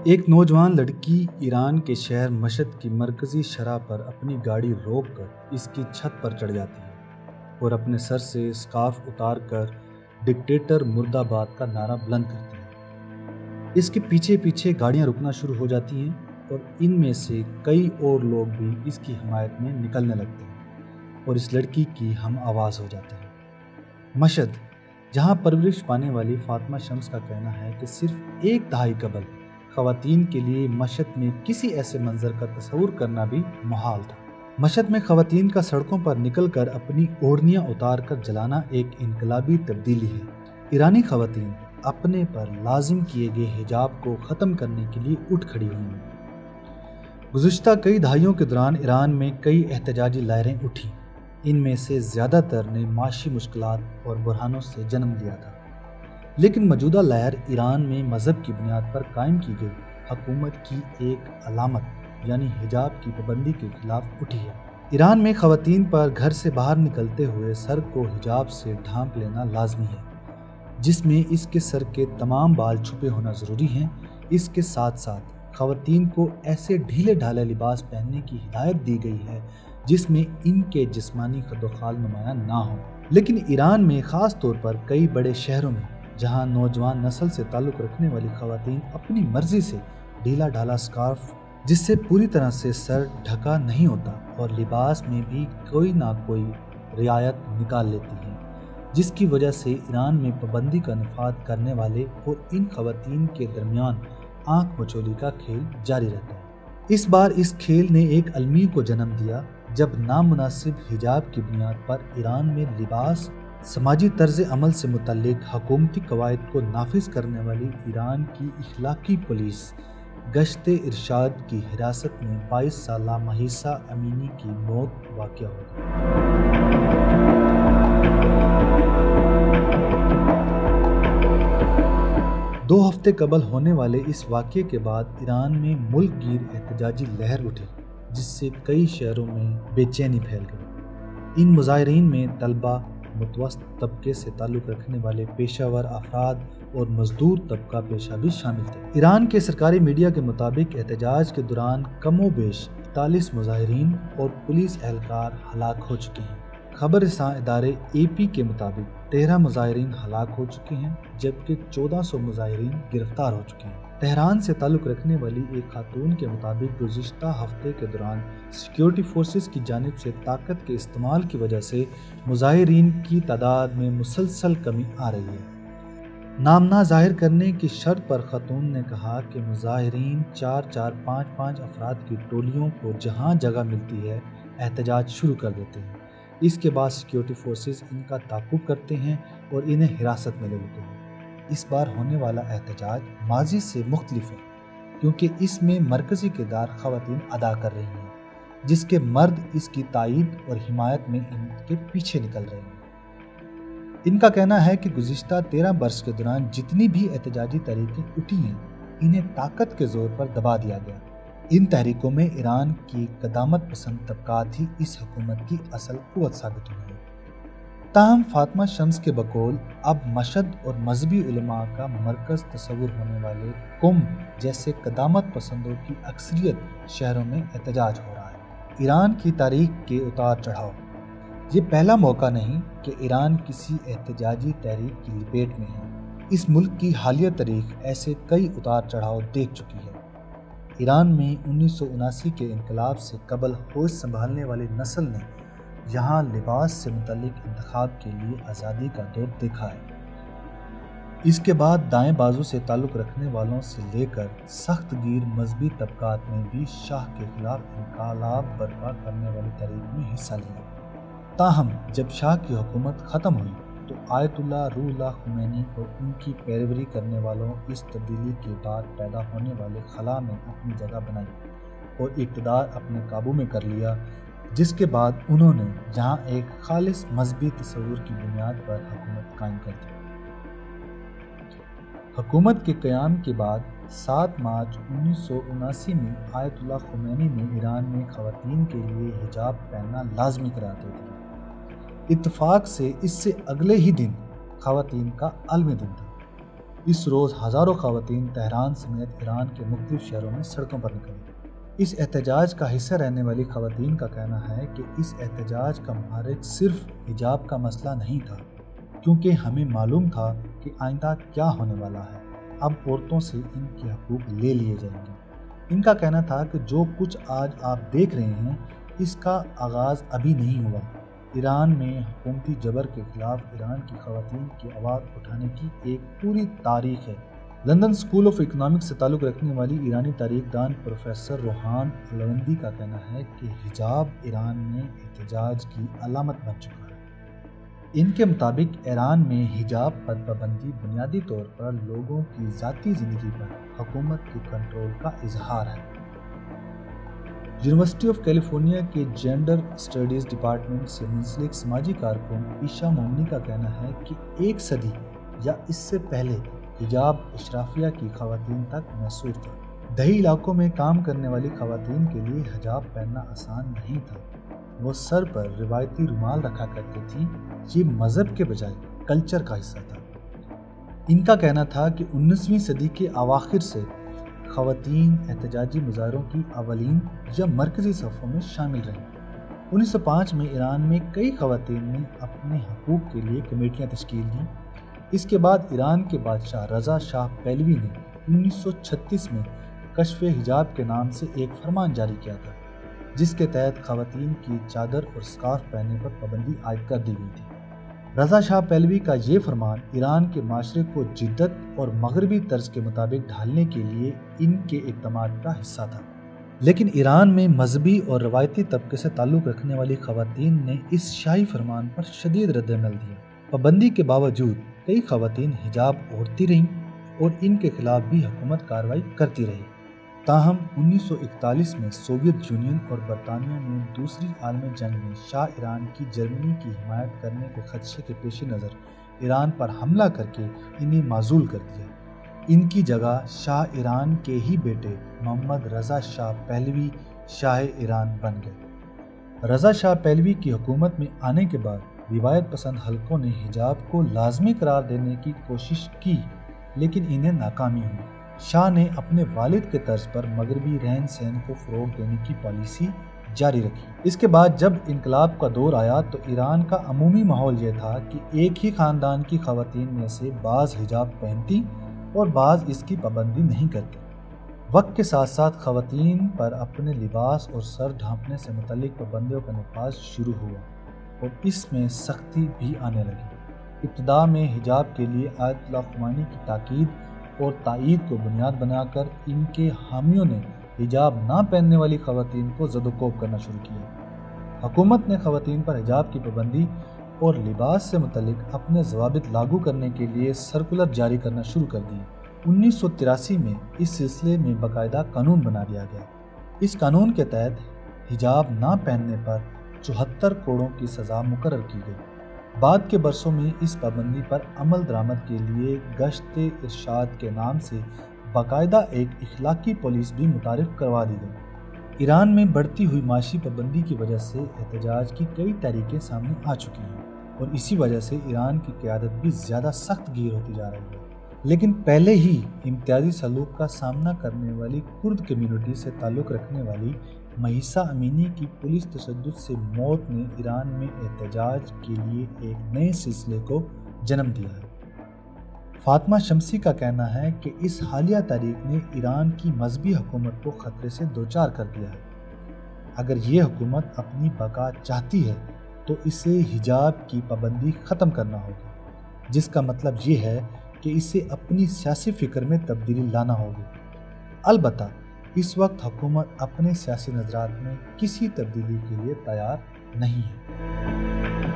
ایک نوجوان لڑکی ایران کے شہر مشہد کی مرکزی شرح پر اپنی گاڑی روک کر اس کی چھت پر چڑھ جاتی ہے اور اپنے سر سے اسکارف اتار کر ڈکٹیٹر مرد آباد کا نعرہ بلند کرتی ہے۔ اس کے پیچھے پیچھے گاڑیاں رکنا شروع ہو جاتی ہیں اور ان میں سے کئی اور لوگ بھی اس کی حمایت میں نکلنے لگتے ہیں اور اس لڑکی کی ہم آواز ہو جاتے ہیں۔ مشہد، جہاں پرورش پانے والی فاطمہ شمس کا کہنا ہے کہ صرف ایک دہائی قبل خواتین کے لیے مشہد میں کسی ایسے منظر کا تصور کرنا بھی محال تھا۔ مشہد میں خواتین کا سڑکوں پر نکل کر اپنی اوڑھنیاں اتار کر جلانا ایک انقلابی تبدیلی ہے۔ ایرانی خواتین اپنے پر لازم کیے گئے حجاب کو ختم کرنے کے لیے اٹھ کھڑی ہوئی ہیں۔ گزشتہ کئی دہائیوں کے دوران ایران میں کئی احتجاجی لہریں اٹھیں۔ ان میں سے زیادہ تر نے معاشی مشکلات اور بحرانوں سے جنم لیا تھا، لیکن موجودہ لہر ایران میں مذہب کی بنیاد پر قائم کی گئی حکومت کی ایک علامت یعنی حجاب کی پابندی کے خلاف اٹھی ہے۔ ایران میں خواتین پر گھر سے باہر نکلتے ہوئے سر کو حجاب سے ڈھانپ لینا لازمی ہے، جس میں اس کے سر کے تمام بال چھپے ہونا ضروری ہیں۔ اس کے ساتھ ساتھ خواتین کو ایسے ڈھیلے ڈھالے لباس پہننے کی ہدایت دی گئی ہے جس میں ان کے جسمانی خد و خال نمایاں نہ ہو۔ لیکن ایران میں خاص طور پر کئی بڑے شہروں میں جہاں نوجوان نسل سے تعلق رکھنے والی خواتین اپنی مرضی سے ڈھیلا ڈھالا اسکارف جس سے پوری طرح سے سر ڈھکا نہیں ہوتا اور لباس میں بھی کوئی نہ کوئی رعایت نکال لیتی ہیں، جس کی وجہ سے ایران میں پابندی کا نفاذ کرنے والے اور ان خواتین کے درمیان آنکھ مچولی کا کھیل جاری رہتا ہے۔ اس بار اس کھیل نے ایک المیہ کو جنم دیا جب نامناسب حجاب کی بنیاد پر ایران میں لباس، سماجی طرز عمل سے متعلق حکومتی قواعد کو نافذ کرنے والی ایران کی اخلاقی پولیس گشت ارشاد کی حراست میں 22 سالہ مہیسا امینی کی موت واقع ہو گئی۔ 2 ہفتے قبل ہونے والے اس واقعے کے بعد ایران میں ملک گیر احتجاجی لہر اٹھی جس سے کئی شہروں میں بے چینی پھیل گئی۔ ان مظاہرین میں طلبہ، متوسط طبقے سے تعلق رکھنے والے پیشہ ور افراد اور مزدور طبقہ پیشہ بھی شامل تھے۔ ایران کے سرکاری میڈیا کے مطابق احتجاج کے دوران کم و بیش 41 مظاہرین اور پولیس اہلکار ہلاک ہو چکے ہیں۔ خبر رساں ادارے AP کے مطابق 13 مظاہرین ہلاک ہو چکے ہیں جبکہ 1400 مظاہرین گرفتار ہو چکے ہیں۔ تہران سے تعلق رکھنے والی ایک خاتون کے مطابق گزشتہ ہفتے کے دوران سیکیورٹی فورسز کی جانب سے طاقت کے استعمال کی وجہ سے مظاہرین کی تعداد میں مسلسل کمی آ رہی ہے۔ نام نہ ظاہر کرنے کی شرط پر خاتون نے کہا کہ مظاہرین 4-4، 5-5 افراد کی ٹولیوں کو جہاں جگہ ملتی ہے احتجاج شروع کر دیتے ہیں۔ اس کے بعد سیکیورٹی فورسز ان کا تعاقب کرتے ہیں اور انہیں حراست میں لے لیتے ہیں۔ اس بار ہونے والا احتجاج ماضی سے مختلف ہے کیونکہ اس میں مرکزی کردار خواتین ادا کر رہی ہیں، جس کے مرد اس کی تائید اور حمایت میں ان کے پیچھے نکل رہے ہیں۔ ان کا کہنا ہے کہ گزشتہ 13 برس کے دوران جتنی بھی احتجاجی تحریکیں اٹھی ہیں انہیں طاقت کے زور پر دبا دیا گیا۔ ان تحریکوں میں ایران کی قدامت پسند طبقات ہی اس حکومت کی اصل قوت ثابت ہوئی ہے۔ تاہم فاطمہ شمس کے بقول اب مشہد اور مذہبی علماء کا مرکز تصور ہونے والے قم جیسے قدامت پسندوں کی اکثریت شہروں میں احتجاج ہو رہا ہے۔ ایران کی تاریخ کے اتار چڑھاؤ۔ یہ پہلا موقع نہیں کہ ایران کسی احتجاجی تحریک کی لپیٹ میں ہے۔ اس ملک کی حالیہ تاریخ ایسے کئی اتار چڑھاؤ دیکھ چکی ہے۔ ایران میں 1979 کے انقلاب سے قبل ہوش سنبھالنے والی نسل نے یہاں لباس سے متعلق انتخاب کے لیے آزادی کا دور دیکھا ہے۔ اس کے بعد دائیں بازو سے تعلق رکھنے والوں سے لے کر سخت گیر مذہبی طبقات نے بھی شاہ کے خلاف انقلاب برپا کرنے والی تحریک میں حصہ لیا۔ تاہم جب شاہ کی حکومت ختم ہوئی تو آیت اللہ روح اللہ خمینی اور ان کی پیروی کرنے والوں اس تبدیلی کے بعد پیدا ہونے والے خلا میں اپنی جگہ بنائی اور اقتدار اپنے قابو میں کر لیا، جس کے بعد انہوں نے یہاں ایک خالص مذہبی تصور کی بنیاد پر حکومت قائم کر دی۔ حکومت کے قیام کے بعد 7 مارچ 1979 میں آیت اللہ خمینی نے ایران میں خواتین کے لیے حجاب پہننا لازمی قرار دے دیا۔ اتفاق سے اس سے اگلے ہی دن خواتین کا عالمی دن تھا۔ اس روز ہزاروں خواتین تہران سمیت ایران کے مختلف شہروں میں سڑکوں پر نکلی۔ اس احتجاج کا حصہ رہنے والی خواتین کا کہنا ہے کہ اس احتجاج کا محرک صرف حجاب کا مسئلہ نہیں تھا، کیونکہ ہمیں معلوم تھا کہ آئندہ کیا ہونے والا ہے، اب عورتوں سے ان کے حقوق لے لیے جائیں گے۔ ان کا کہنا تھا کہ جو کچھ آج آپ دیکھ رہے ہیں اس کا آغاز ابھی نہیں ہوا۔ ایران میں حکومتی جبر کے خلاف ایران کی خواتین کی آواز اٹھانے کی ایک پوری تاریخ ہے۔ لندن اسکول آف اکنامکس سے تعلق رکھنے والی ایرانی تاریخ دان پروفیسر روحان الوندی کا کہنا ہے کہ حجاب ایران میں احتجاج کی علامت بن چکا ہے۔ ان کے مطابق ایران میں حجاب پر پابندی بنیادی طور پر لوگوں کی ذاتی زندگی پر حکومت کے کنٹرول کا اظہار ہے۔ یونیورسٹی آف کیلیفورنیا کے جینڈر اسٹڈیز ڈپارٹمنٹ سے منسلک سماجی کارکن عیشا مومنی کا کہنا ہے کہ ایک صدی یا اس سے پہلے حجاب اشرافیہ کی خواتین تک محصور تھا۔ دیہی علاقوں میں کام کرنے والی خواتین کے لیے حجاب پہننا آسان نہیں تھا۔ وہ سر پر روایتی رومال رکھا کرتی تھیں۔ یہ مذہب کے بجائے کلچر کا حصہ تھا۔ ان کا کہنا تھا کہ 19ویں صدی کے اواخر سے خواتین احتجاجی مظاہروں کی اولین یا مرکزی صفوں میں شامل رہیں۔ 1905 میں ایران میں کئی خواتین نے اپنے حقوق کے لیے کمیٹیاں تشکیل دیں۔ اس کے بعد ایران کے بادشاہ رضا شاہ پہلوی نے 1936 میں کشف حجاب کے نام سے ایک فرمان جاری کیا تھا، جس کے تحت خواتین کی چادر اور سکارف پہننے پر پابندی عائد کر دی گئی تھی۔ رضا شاہ پہلوی کا یہ فرمان ایران کے معاشرے کو جدت اور مغربی طرز کے مطابق ڈھالنے کے لیے ان کے اقدامات کا حصہ تھا۔ لیکن ایران میں مذہبی اور روایتی طبقے سے تعلق رکھنے والی خواتین نے اس شاہی فرمان پر شدید رد عمل دیا۔ پابندی کے باوجود کئی خواتین حجاب اوڑھتی رہیں اور ان کے خلاف بھی حکومت کارروائی کرتی رہی۔ تاہم 1941 میں سوویت یونین اور برطانیہ نے دوسری عالمی جنگ میں شاہ ایران کی جرمنی کی حمایت کرنے کے خدشے کے پیش نظر ایران پر حملہ کر کے انہیں معزول کر دیا۔ ان کی جگہ شاہ ایران کے ہی بیٹے محمد رضا شاہ پہلوی شاہ ایران بن گئے۔ رضا شاہ پہلوی کی حکومت میں آنے کے بعد روایت پسند حلقوں نے حجاب کو لازمی قرار دینے کی کوشش کی، لیکن انہیں ناکامی ہوئی۔ شاہ نے اپنے والد کے طرز پر مغربی رہن سہن کو فروغ دینے کی پالیسی جاری رکھی۔ اس کے بعد جب انقلاب کا دور آیا تو ایران کا عمومی ماحول یہ تھا کہ ایک ہی خاندان کی خواتین میں سے بعض حجاب پہنتی اور بعض اس کی پابندی نہیں کرتی۔ وقت کے ساتھ ساتھ خواتین پر اپنے لباس اور سر ڈھانپنے سے متعلق پابندیوں کا نفاذ شروع ہوا اور اس میں سختی بھی آنے لگی۔ ابتدا میں حجاب کے لیے آیت اللہ خمینی کی تاکید اور تائید کو بنیاد بنا کر ان کے حامیوں نے حجاب نہ پہننے والی خواتین کو زد و کوب کرنا شروع کیا۔ حکومت نے خواتین پر حجاب کی پابندی اور لباس سے متعلق اپنے ضوابط لاگو کرنے کے لیے سرکولر جاری کرنا شروع کر دیے۔ 1983 میں اس سلسلے میں باقاعدہ قانون بنا دیا گیا۔ اس قانون کے تحت حجاب نہ پہننے پر 74 کوڑوں کی سزا مقرر کی گئی۔ بعد کے برسوں میں اس پابندی پر عمل درآمد کے لیے گشت ارشاد کے نام سے باقاعدہ ایک اخلاقی پالیسی بھی متعارف کروا دی گئی۔ ایران میں بڑھتی ہوئی معاشی پابندی کی وجہ سے احتجاج کی کئی تحریکیں سامنے آ چکی ہیں اور اسی وجہ سے ایران کی قیادت بھی زیادہ سخت گیر ہوتی جا رہی ہے۔ لیکن پہلے ہی امتیازی سلوک کا سامنا کرنے والی کرد کمیونٹی سے تعلق رکھنے والی مہیسا امینی کی پولیس تشدد سے موت نے ایران میں احتجاج کے لیے ایک نئے سلسلے کو جنم دیا ہے۔ فاطمہ شمسی کا کہنا ہے کہ اس حالیہ تاریخ نے ایران کی مذہبی حکومت کو خطرے سے دوچار کر دیا ہے۔ اگر یہ حکومت اپنی بقا چاہتی ہے تو اسے حجاب کی پابندی ختم کرنا ہوگی، جس کا مطلب یہ ہے کہ اسے اپنی سیاسی فکر میں تبدیلی لانا ہوگی۔ البتہ اس وقت حکومت اپنے سیاسی نظریات میں کسی تبدیلی کے لیے تیار نہیں ہے۔